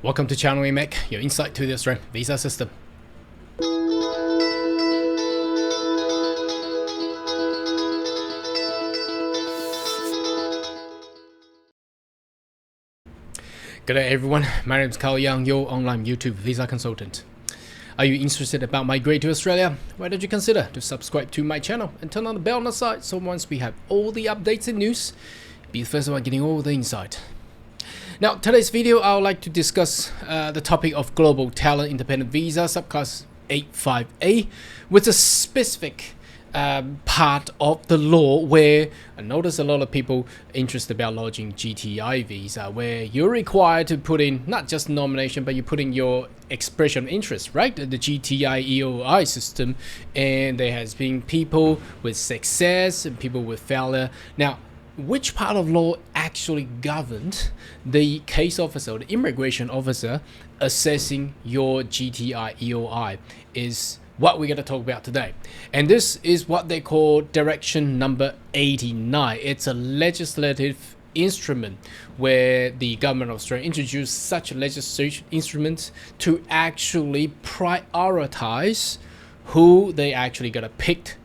Welcome to Channel Make, your insight to the Australian visa system. Good day everyone, my name is Carl Young, your online YouTube visa consultant. Are you interested about migrating to Australia? Why don't you consider to subscribe to my channel and turn on the bell on the side so once we have all the updates and news, be the first one getting all the insight. Now, today's video, I would like to discuss the topic of Global Talent Independent Visa Subclass 85A with a specific part of the law where I notice a lot of people interested about lodging GTI visa, where you're required to put in not just nomination, but you put in your expression of interest, right? The GTI EOI system, and there has been people with success and people with failure. Now, which part of law actually governed the case officer or the immigration officer assessing your GTI EOI is what we're going to talk about today. And this is what they call Direction Number 89. It's a legislative instrument where the government of Australia introduced such a legislative instrument to actually prioritize who they actually going to pick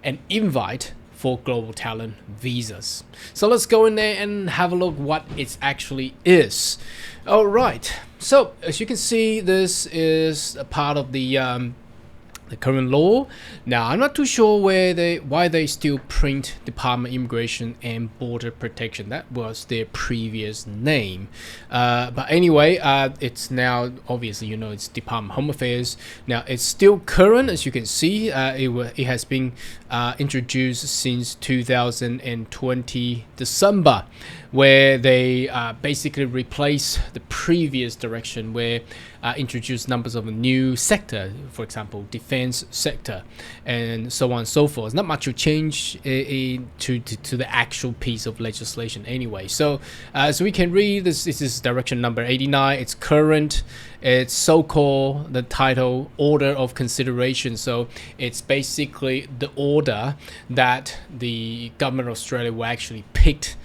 and invite for global talent visas. So let's go in there and have a look what it actually is. All right. So as you can see, this is a part of the current law. Now, I'm not too sure why they still print Department of Immigration and Border Protection. That was their previous name. But anyway, it's now, obviously, you know, it's Department of Home Affairs. Now, it's still current, as you can see. It has been introduced since 2020 December, where they basically replace the previous direction where introduced numbers of a new sector, for example, defense sector, and so on and so forth. Not much will change to the actual piece of legislation anyway. So as we can read, this is Direction Number 89. It's current. It's so-called the title Order of Consideration. So it's basically the order that the government of Australia will actually pick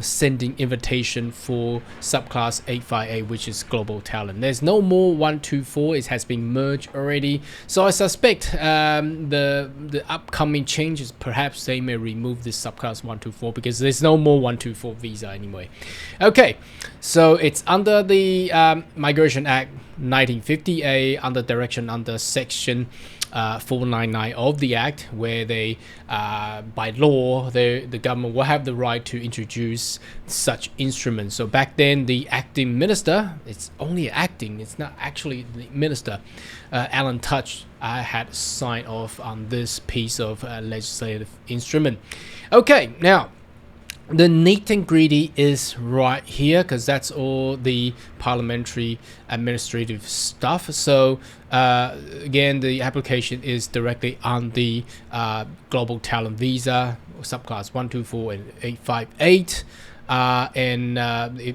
sending invitation for subclass 85A, which is global talent. There's no more 124. It has been merged already. So I suspect the upcoming changes, perhaps they may remove this subclass 124 because there's no more 124 visa anyway. Okay, so it's under the Migration Act 1950A under direction under section 499 of the Act, where they by law the government will have the right to introduce such instruments. So back then the acting minister, it's only acting, it's not actually the minister, Alan Tudge had signed off on this piece of legislative instrument. Okay, now the neat and gritty is right here because that's all the parliamentary administrative stuff. So again, the application is directly on the global talent visa subclass 124 and 858.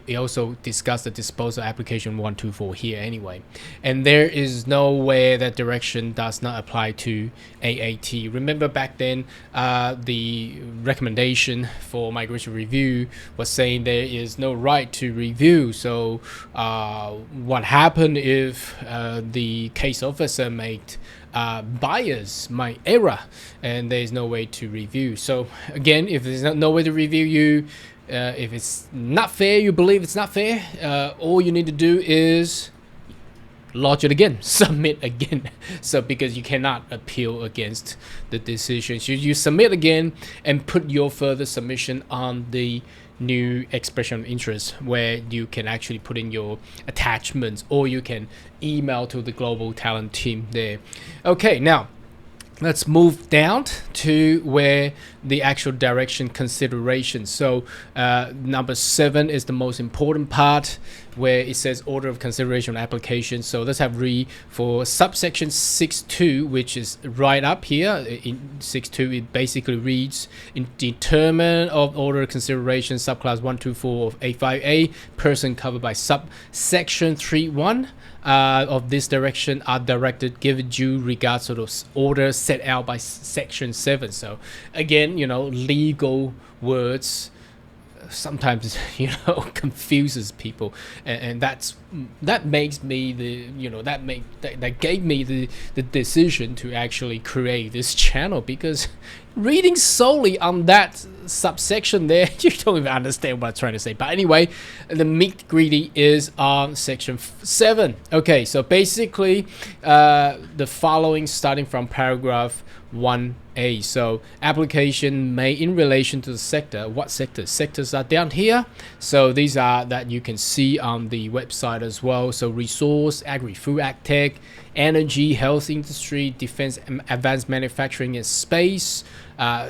It also discussed the disposal application 124 here anyway. And there is no way that direction does not apply to AAT. Remember back then, the recommendation for migration review was saying there is no right to review. So what happened if the case officer made bias, my error, and there is no way to review? So again, if there's no way to review you, if it's not fair, you believe it's not fair, all you need to do is lodge it again, submit again. So because you cannot appeal against the decision, you submit again and put your further submission on the new expression of interest, where you can actually put in your attachments or you can email to the global talent team there. Okay, now let's move down to where the actual direction consideration. So number 7 is the most important part, where it says order of consideration application. So let's have read for subsection 6.2, which is right up here. In 6.2, it basically reads, in determinant of order of consideration subclass 124 of 85A, person covered by subsection 3.1 of this direction are directed give due regard to those orders set out by section 7. So again, you know, legal words sometimes confuses people, and that makes me that gave me the decision to actually create this channel, because reading solely on that subsection there, you don't even understand what I'm trying to say. But anyway, the meat greedy is on section 7. Okay, so basically the following, starting from paragraph 1A. So application made in relation to the sector. What sectors? Sectors are down here. So these are that you can see on the website as well. So resource, agri-food, ag-tech, energy, health industry, defense, advanced manufacturing and space,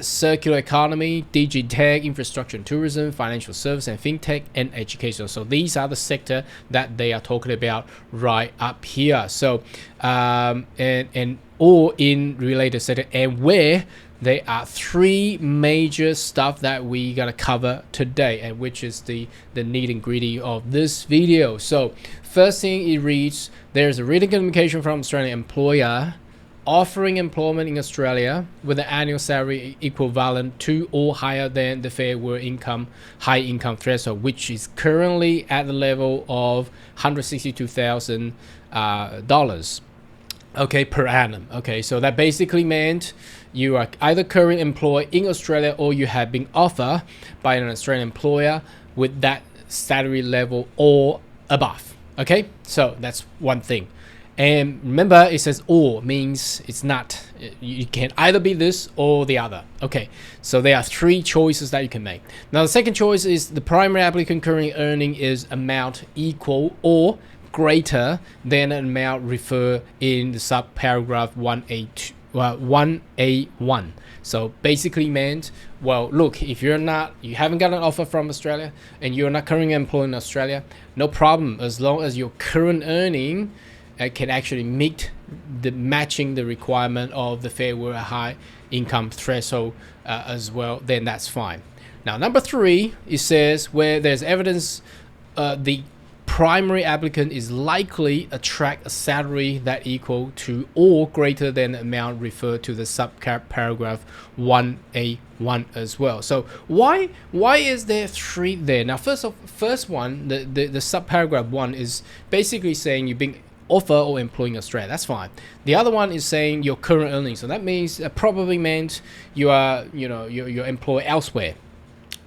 circular economy, digitech, infrastructure and tourism, financial service and fintech, and education. So these are the sector that they are talking about right up here. So and all in related sector, and where there are 3 major stuff that we gotta cover today, and which is the nitty and gritty of this video. So first thing, it reads, there's a written communication from Australian employer offering employment in Australia with an annual salary equivalent to or higher than the Fair Work income high income threshold, which is currently at the level of $162,000 okay, per annum. Okay, so that basically meant you are either currently employed in Australia or you have been offered by an Australian employer with that salary level or above. Okay, so that's one thing. And remember, it says or, means it's not, you can either be this or the other. Okay, so there are 3 choices that you can make. Now the second choice is the primary applicant currently earning is amount equal or greater than an amount referred in the subparagraph 1A1. So basically meant, well, look, if you haven't got an offer from Australia and you're not currently employed in Australia, no problem, as long as your current earning can actually meet matching the requirement of the Fair Work high income threshold as well, then that's fine. Now number 3, it says where there's evidence the primary applicant is likely attract a salary that equal to or greater than the amount referred to the subparagraph 1A1 as well. So why is there 3 there? Now first one, the subparagraph 1 is basically saying you're being offer or employing Australia. That's fine. The other one is saying your current earnings. So that means probably meant you are you're employed elsewhere.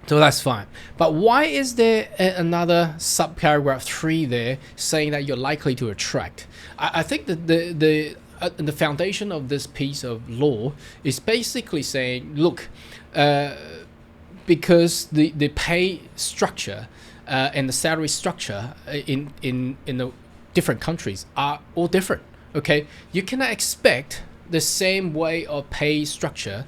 So that's fine. But why is there another subparagraph 3 there saying that you're likely to attract? I think that the foundation of this piece of law is basically saying, look, because the pay structure and the salary structure in the different countries are all different. Okay, you cannot expect the same way of pay structure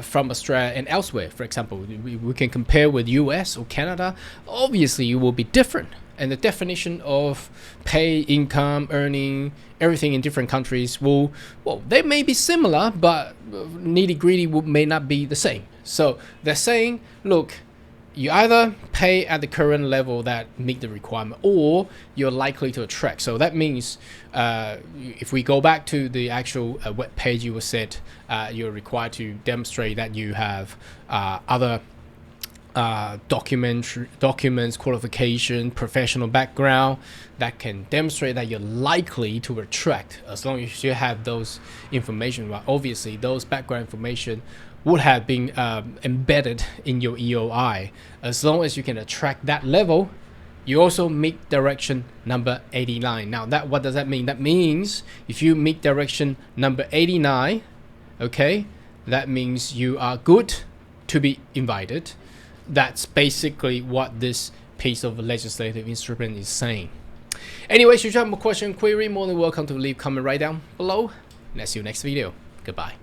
from Australia and elsewhere. For example, we can compare with US or Canada. Obviously it will be different, and the definition of pay, income, earning, everything in different countries they may be similar, but nitty gritty may not be the same. So they're saying, look, you either pay at the current level that meet the requirement, or you're likely to attract. So that means if we go back to the actual web page, you will said you're required to demonstrate that you have other documents, qualification, professional background that can demonstrate that you're likely to attract, as long as you have those information. Well, obviously those background information would have been embedded in your EOI. As long as you can attract that level, you also meet direction number 89. Now what does that mean? That means if you meet direction number 89, okay, that means you are good to be invited. That's basically what this piece of legislative instrument is saying. Anyway, should you have more question, query, more than welcome to leave comment right down below. And I'll see you next video. Goodbye.